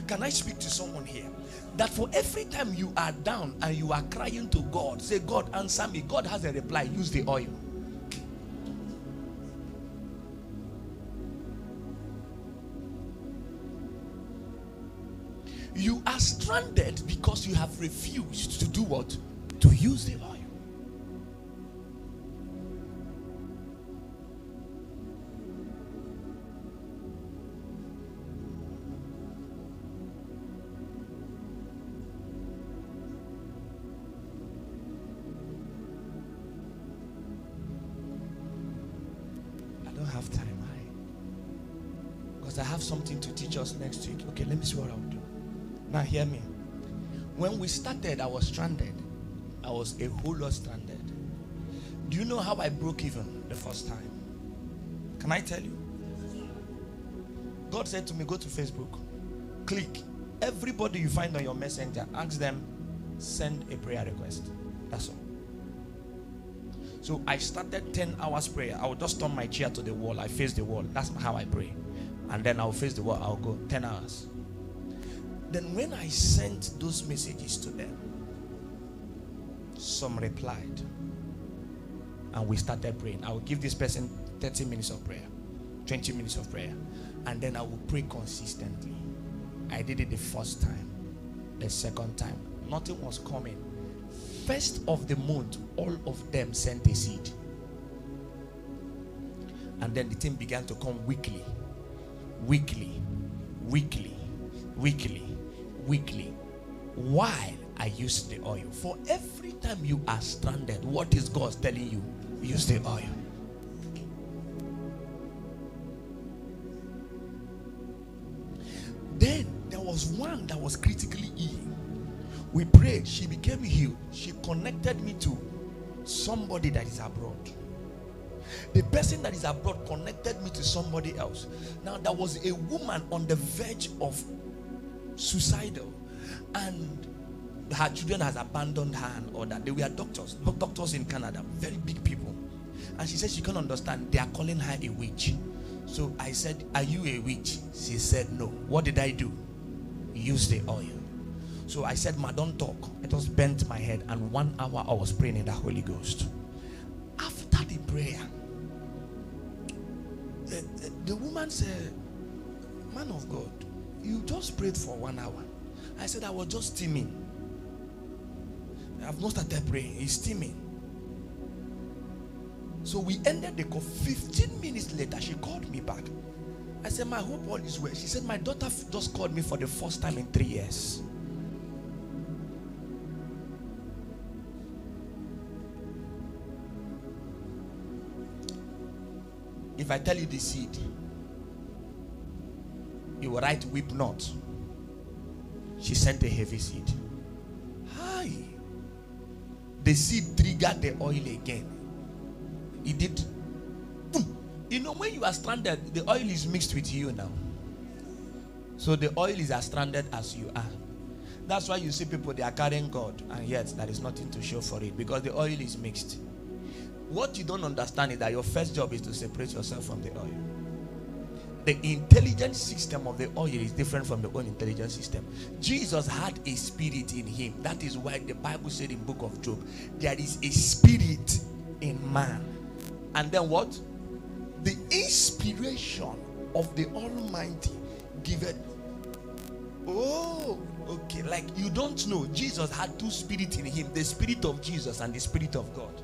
Can I speak to someone here? That for every time you are down and you are crying to God, say, God, answer me. God has a reply. Use the oil. You are stranded because you have refused to do what? To use the oil. Have time, because I have something to teach us next week. Okay, let me see what I'll do. Now hear me. When we started, I was stranded. I was a whole lot stranded. Do you know how I broke even the first time? Can I tell you? God said to me, go to Facebook, click everybody you find on your messenger, ask them, send a prayer request. That's all. So I started 10 hours prayer. I would just turn my chair to the wall. I face the wall. That's how I pray. And then I'll face the wall. I'll go 10 hours. Then when I sent those messages to them, some replied. And we started praying. I will give this person 30 minutes of prayer, 20 minutes of prayer. And then I will pray consistently. I did it the first time. The second time, nothing was coming. First of the month, all of them sent a seed. And then the thing began to come weekly. While I used the oil. For every time you are stranded, what is God telling you? Use the oil. Then there was one that was critically ill. We prayed, she became healed. She connected me to somebody that is abroad. The person that is abroad connected me to somebody else. Now there was a woman on the verge of suicidal, and her children has abandoned her and all that. They were doctors in Canada, very big people. And she said she can't understand. They are calling her a witch. So I said, are you a witch? She said no. What did I do? Use the oil. So I said, ma, don't talk. I just bent my head, and 1 hour I was praying in the Holy Ghost. After the prayer, the woman said, man of God, you just prayed for 1 hour. I said, I was just steaming. I've not started praying. It's steaming. So we ended the call. 15 minutes later, she called me back. I said, I hope all is well. She said, my daughter just called me for the first time in 3 years. If I tell you the seed, you will write weep not. She sent a heavy seed. Hi. The seed triggered the oil again. It did. Boom. You know, when you are stranded, the oil is mixed with you now. So the oil is as stranded as you are. That's why you see people, they are carrying God, and yet there is nothing to show for it, because the oil is mixed. What you don't understand is that your first job is to separate yourself from the oil. The intelligence system of the oil is different from the own intelligence system. Jesus had a spirit in him. That is why the Bible said in book of Job, there is a spirit in man. And then what? The inspiration of the Almighty giveth. Oh, okay. Like you don't know, Jesus had two spirits in him. The spirit of Jesus and the spirit of God.